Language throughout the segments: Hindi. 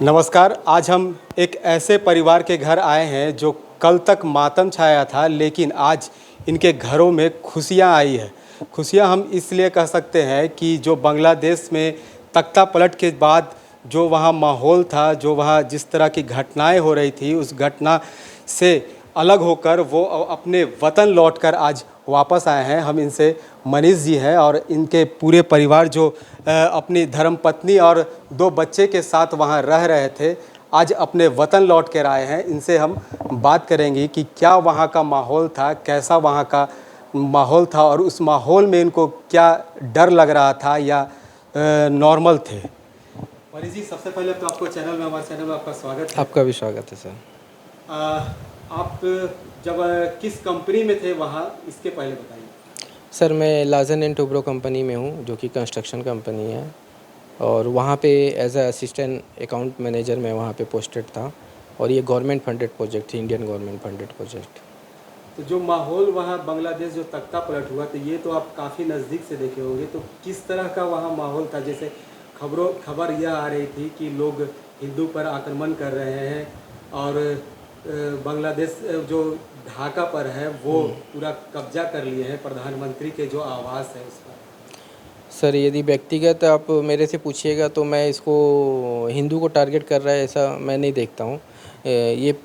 नमस्कार। आज हम एक ऐसे परिवार के घर आए हैं जो कल तक मातम छाया था, लेकिन आज इनके घरों में खुशियां आई है। खुशियां हम इसलिए कह सकते हैं कि जो बांग्लादेश में तख्ता पलट के बाद जो वहाँ माहौल था, जो वहाँ जिस तरह की घटनाएं हो रही थी, उस घटना से अलग होकर वो अपने वतन लौटकर आज वापस आए हैं। हम इनसे मनीष जी हैं और इनके पूरे परिवार जो अपनी धर्मपत्नी और 2 बच्चे के साथ वहाँ रह रहे थे, आज अपने वतन लौट कर आए हैं। इनसे हम बात करेंगे कि क्या वहाँ का माहौल था, कैसा वहाँ का माहौल था और उस माहौल में इनको क्या डर लग रहा था या नॉर्मल थे। मनीष जी, सबसे पहले तो आपको हमारे चैनल में आपका स्वागत है। आपका भी स्वागत है सर। आप जब किस कंपनी में थे वहाँ, इसके पहले बताइए। सर मैं लाजन एंड टुब्रो कंपनी में हूँ, जो कि कंस्ट्रक्शन कंपनी है, और वहाँ पे as a assistant account manager मैं वहाँ पे पोस्टेड था। और ये गवर्नमेंट फंडेड प्रोजेक्ट थी, इंडियन गवर्नमेंट फंडेड प्रोजेक्ट। तो जो माहौल वहाँ बांग्लादेश जो तख्ता पलट हुआ, तो ये तो आप काफ़ी नज़दीक से देखे होंगे, तो किस तरह का वहाँ माहौल था? जैसे खबर यह आ रही थी कि लोग हिंदू पर आक्रमण कर रहे हैं और बांग्लादेश जो ढाका पर है वो पूरा कब्जा कर लिए हैं, प्रधानमंत्री के जो आवास है उस पर। सर यदि व्यक्तिगत आप मेरे से पूछिएगा तो मैं इसको हिंदू को टारगेट कर रहा है ऐसा मैं नहीं देखता हूँ। ये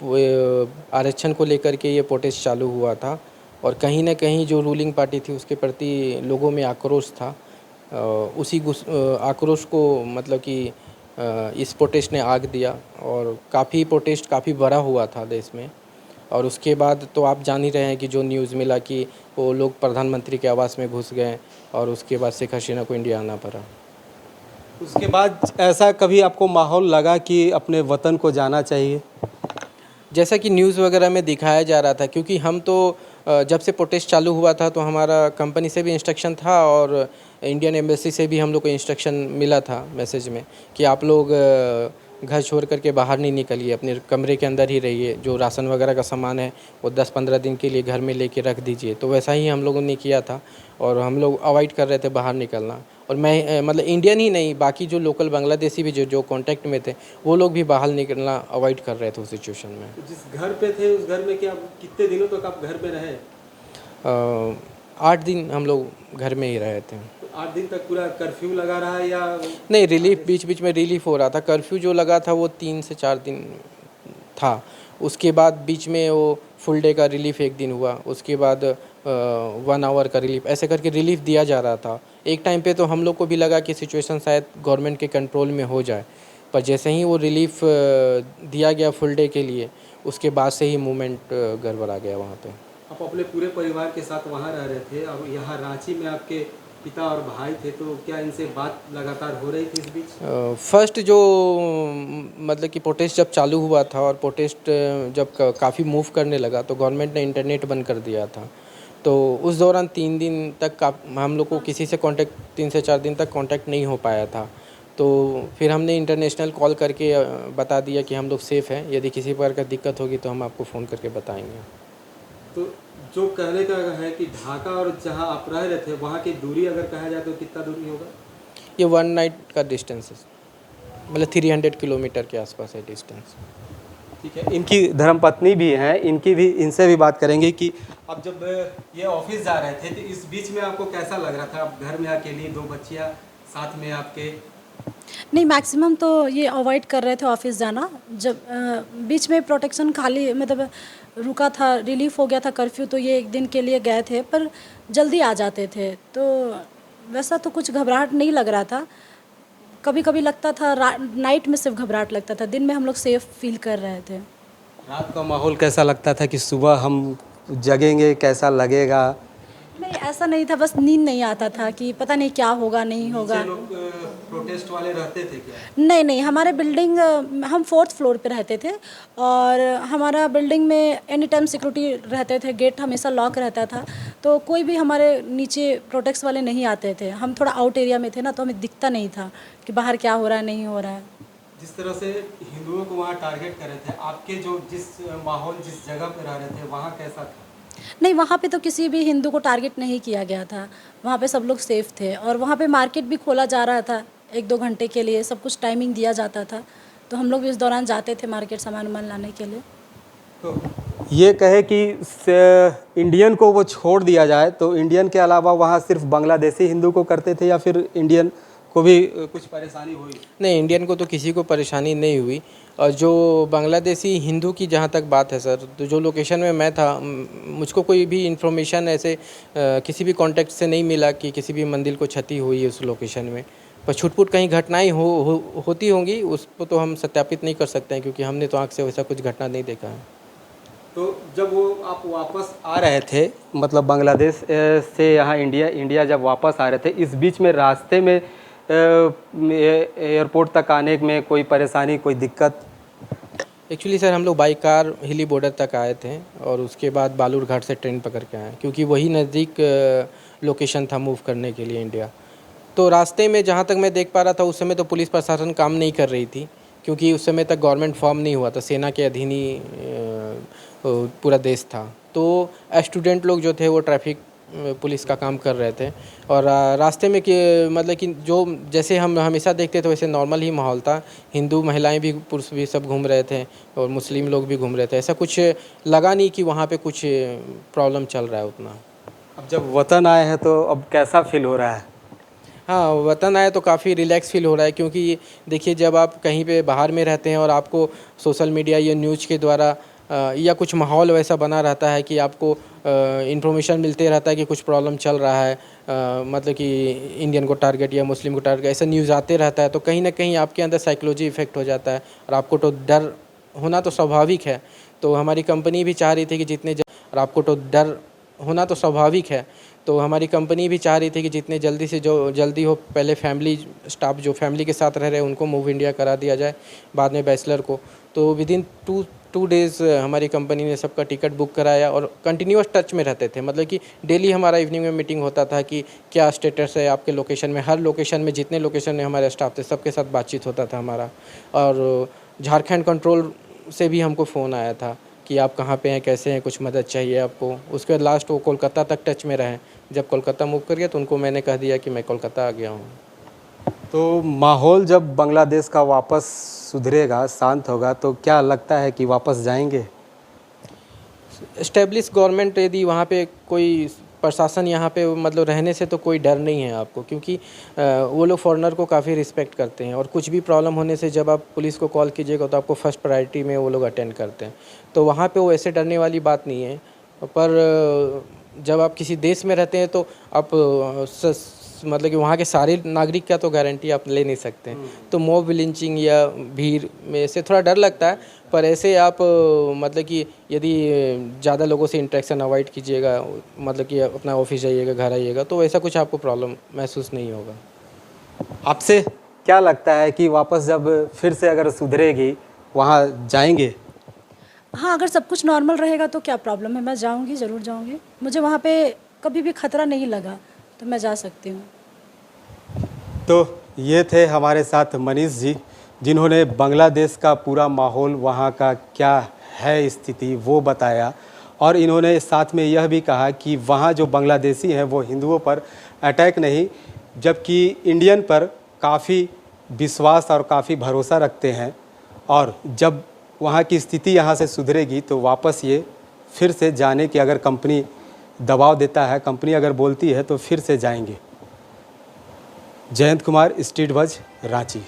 आरक्षण को लेकर के ये प्रोटेस्ट चालू हुआ था, और कहीं ना कहीं जो रूलिंग पार्टी थी उसके प्रति लोगों में आक्रोश था। उसी आक्रोश को मतलब कि इस प्रोटेस्ट ने आग दिया, और काफ़ी प्रोटेस्ट काफ़ी बड़ा हुआ था देश में। और उसके बाद तो आप जान ही रहे हैं कि जो न्यूज़ मिला कि वो लोग प्रधानमंत्री के आवास में घुस गए, और उसके बाद शेख हसीना को इंडिया आना पड़ा। उसके बाद ऐसा कभी आपको माहौल लगा कि अपने वतन को जाना चाहिए? जैसा कि न्यूज़ वगैरह में दिखाया जा रहा था, क्योंकि हम तो जब से प्रोटेस्ट चालू हुआ था तो हमारा कंपनी से भी इंस्ट्रक्शन था, और इंडियन एम्बेसी से भी हम लोग को इंस्ट्रक्शन मिला था मैसेज में कि आप लोग घर छोड़ करके बाहर नहीं निकलिए, अपने कमरे के अंदर ही रहिए। जो राशन वगैरह का सामान है वो 10-15 दिन के लिए घर में लेके रख दीजिए। तो वैसा ही हम लोगों ने किया था, और हम लोग अवॉइड कर रहे थे बाहर निकलना। और मैं मतलब इंडियन ही नहीं, बाकी जो लोकल बांग्लादेशी भी जो कांटेक्ट में थे वो लोग भी बाहर निकलना अवॉइड कर रहे थे उस सिचुएशन में। तो जिस घर पे थे उस घर में क्या कितने दिनों तक आप घर में रहे? 8 दिन हम लोग घर में ही रहे थे। तो 8 दिन तक पूरा कर्फ्यू लगा रहा है या? नहीं, रिलीफ बीच बीच में रिलीफ हो रहा था। कर्फ्यू जो लगा था वो 3 से 4 दिन था। उसके बाद बीच में वो फुल डे का रिलीफ 1 दिन हुआ। उसके बाद 1 आवर का रिलीफ, ऐसे करके रिलीफ दिया जा रहा था। एक टाइम पे तो हम लोग को भी लगा कि सिचुएशन शायद गवर्नमेंट के कंट्रोल में हो जाए, पर जैसे ही वो रिलीफ दिया गया फुल डे के लिए, उसके बाद से ही मूवमेंट गड़बड़ा गया वहाँ पे। आप अपने पूरे परिवार के साथ वहाँ रह रहे थे और यहाँ रांची में आपके पिता और भाई थे, तो क्या इनसे बात लगातार हो रही थी इस बीच? फर्स्ट जो मतलब कि प्रोटेस्ट जब चालू हुआ था, और प्रोटेस्ट जब काफ़ी मूव करने लगा, तो गवर्नमेंट ने इंटरनेट बंद कर दिया था। तो उस दौरान 3 दिन तक हम लोग को किसी से कांटेक्ट 3 से 4 दिन तक कांटेक्ट नहीं हो पाया था। तो फिर हमने इंटरनेशनल कॉल करके बता दिया कि हम लोग सेफ़ हैं, यदि किसी प्रकार का दिक्कत होगी तो हम आपको फ़ोन करके बताएंगे। तो जो कहने का है कि ढाका और जहाँ आप रह रहे थे वहाँ की दूरी अगर कहा जाए तो कितना दूरी होगा? ये 1 नाइट का डिस्टेंस है, मतलब 300 किलोमीटर के आसपास है डिस्टेंस। ठीक है। इनकी धर्मपत्नी भी हैं, इनसे भी बात करेंगे कि अब जब ये ऑफिस जा रहे थे तो इस बीच में आपको कैसा लग रहा था? आप घर में अकेली, 2 बच्चियाँ साथ में आपके? नहीं, मैक्सिमम तो ये अवॉइड कर रहे थे ऑफिस जाना। जब बीच में प्रोटेक्शन खाली मतलब रुका था, रिलीफ हो गया था कर्फ्यू, तो ये 1 दिन के लिए गए थे, पर जल्दी आ जाते थे। तो वैसा तो कुछ घबराहट नहीं लग रहा था। कभी कभी लगता था नाइट में सिर्फ घबराहट लगता था, दिन में हम लोग सेफ फील कर रहे थे। रात का माहौल कैसा लगता था कि सुबह हम जगेंगे, कैसा लगेगा? नहीं, ऐसा नहीं था, बस नींद नहीं आता था कि पता नहीं क्या होगा, नहीं होगा। नीचे लोग प्रोटेस्ट वाले रहते थे क्या? नहीं नहीं, हमारे बिल्डिंग हम 4th फ्लोर पे रहते थे, और हमारा बिल्डिंग में एनी टाइम सिक्योरिटी रहते थे, गेट हमेशा लॉक रहता था। तो कोई भी हमारे नीचे प्रोटेक्स वाले नहीं आते थे। हम थोड़ा आउट एरिया में थे ना, तो हमें दिखता नहीं था कि बाहर क्या हो रहा है, नहीं हो रहा है। जिस तरह से हिंदुओं को वहाँ टारगेट कर रहे थे, आपके जो जिस माहौल जिस जगह पे रह रहे थे वहाँ कैसा था? नहीं, वहाँ पे तो किसी भी हिंदू को टारगेट नहीं किया गया था। वहाँ पे सब लोग सेफ थे, और वहाँ पे मार्केट भी खोला जा रहा था 1-2 घंटे के लिए, सब कुछ टाइमिंग दिया जाता था। तो हम लोग भी इस दौरान जाते थे मार्केट सामान वामान लाने के लिए। तो ये कहे कि इंडियन को वो छोड़ दिया जाए तो इंडियन के अलावा वहाँ सिर्फ बांग्लादेशी हिंदू को करते थे या फिर इंडियन को भी कुछ परेशानी हुई? नहीं, इंडियन को तो किसी को परेशानी नहीं हुई। और जो बांग्लादेशी हिंदू की जहाँ तक बात है सर, तो जो लोकेशन में मैं था मुझको कोई भी इन्फॉर्मेशन ऐसे किसी भी कॉन्टेक्ट से नहीं मिला कि किसी भी मंदिर को क्षति हुई है उस लोकेशन में। पर छूट-फूट कहीं घटनाएँ होती होंगी, उसको तो हम सत्यापित नहीं कर सकते हैं क्योंकि हमने तो आँख से वैसा कुछ घटना नहीं देखा है। तो जब वो आप वापस आ रहे थे मतलब बांग्लादेश से यहाँ इंडिया जब वापस आ रहे थे, इस बीच में रास्ते में एयरपोर्ट तक आने में कोई परेशानी, कोई दिक्कत? एक्चुअली सर हम लोग बाई कार हिली बॉर्डर तक आए थे और उसके बाद बालूरघाट से ट्रेन पकड़ के आए क्योंकि वही नज़दीक लोकेशन था मूव करने के लिए इंडिया। तो रास्ते में जहाँ तक मैं देख पा रहा था उस समय तो पुलिस प्रशासन काम नहीं कर रही थी क्योंकि उस समय तक गवर्नमेंट फॉर्म नहीं हुआ था, सेना के अधीन ही पूरा देश था। तो स्टूडेंट लोग जो थे वो ट्रैफिक पुलिस का काम कर रहे थे और रास्ते में कि मतलब कि जो जैसे हम हमेशा देखते थे वैसे नॉर्मल ही माहौल था। हिंदू महिलाएं भी, पुरुष भी सब घूम रहे थे और मुस्लिम लोग भी घूम रहे थे। ऐसा कुछ लगा नहीं कि वहाँ पे कुछ प्रॉब्लम चल रहा है उतना। अब जब वतन आए हैं तो अब कैसा फील हो रहा है? हाँ, वतन आए तो काफ़ी रिलैक्स फील हो रहा है क्योंकि देखिए जब आप कहीं पे बाहर में रहते हैं और आपको सोशल मीडिया या न्यूज़ के द्वारा या कुछ माहौल वैसा बना रहता है कि आपको इन्फॉर्मेशन मिलते रहता है कि कुछ प्रॉब्लम चल रहा है, मतलब कि इंडियन को टारगेट या मुस्लिम को टारगेट, ऐसा न्यूज़ आते रहता है तो कहीं ना कहीं आपके अंदर साइकोलॉजी इफेक्ट हो जाता है और आपको तो डर होना तो स्वाभाविक है। तो हमारी कंपनी भी चाह रही थी कि और आपको तो डर होना तो स्वाभाविक है, तो हमारी कंपनी भी चाह रही थी कि जितने जल्दी से जो जल्दी हो पहले फैमिली स्टाफ जो फैमिली के साथ रह रहे हैं उनको मूव इंडिया करा दिया जाए, बाद में बैचलर को। तो विदिन टू डेज़ हमारी कंपनी ने सबका टिकट बुक कराया और कंटिन्यूअस टच में रहते थे, मतलब कि डेली हमारा इवनिंग में मीटिंग होता था कि क्या स्टेटस है आपके लोकेशन में। हर लोकेशन में जितने लोकेशन में हमारे स्टाफ थे सबके साथ बातचीत होता था हमारा। और झारखंड कंट्रोल से भी हमको फ़ोन आया था कि आप कहाँ पे हैं, कैसे हैं, कुछ मदद चाहिए आपको। उसके बाद लास्ट वो कोलकाता तक टच में रहे। जब कोलकाता मूव कर गया तो उनको मैंने कह दिया कि मैं कोलकाता आ गया हूँ। तो माहौल जब बांग्लादेश का वापस सुधरेगा, शांत होगा तो क्या लगता है कि वापस जाएंगे? एस्टेब्लिश गवर्नमेंट यदि वहाँ पे कोई प्रशासन यहाँ पे मतलब रहने से तो कोई डर नहीं है आपको क्योंकि वो लोग फॉरेनर को काफ़ी रिस्पेक्ट करते हैं और कुछ भी प्रॉब्लम होने से जब आप पुलिस को कॉल कीजिएगा तो आपको फर्स्ट प्रायोरिटी में वो लोग अटेंड करते हैं। तो वहाँ पे वो ऐसे डरने वाली बात नहीं है। पर जब आप किसी देश में रहते हैं तो आप मतलब कि वहाँ के सारे नागरिक का तो गारंटी आप ले नहीं सकते हैं। तो मॉब लिंचिंग या भीड़ में से थोड़ा डर लगता है, पर ऐसे आप मतलब कि यदि ज़्यादा लोगों से इंटरेक्शन अवॉइड कीजिएगा, मतलब कि अपना ऑफिस जाइएगा, घर आइएगा, तो ऐसा कुछ आपको प्रॉब्लम महसूस नहीं होगा। आपसे क्या लगता है कि वापस जब फिर से अगर सुधरेगी वहाँ जाएंगे? हाँ, अगर सब कुछ नॉर्मल रहेगा तो क्या प्रॉब्लम है, मैं जाऊँगी, ज़रूर जाऊँगी। मुझे वहाँ पे कभी भी खतरा नहीं लगा तो मैं जा सकती हूँ। तो ये थे हमारे साथ मनीष जी, जिन्होंने बांग्लादेश का पूरा माहौल, वहाँ का क्या है स्थिति वो बताया और इन्होंने साथ में यह भी कहा कि वहाँ जो बांग्लादेशी हैं वो हिंदुओं पर अटैक नहीं जबकि इंडियन पर काफ़ी विश्वास और काफ़ी भरोसा रखते हैं और जब वहाँ की स्थिति यहाँ से सुधरेगी तो वापस ये फिर से जाने की, अगर कंपनी दबाव देता है, कंपनी अगर बोलती है तो फिर से जाएंगे। Jayant Kumar, street buzz, Ranchi.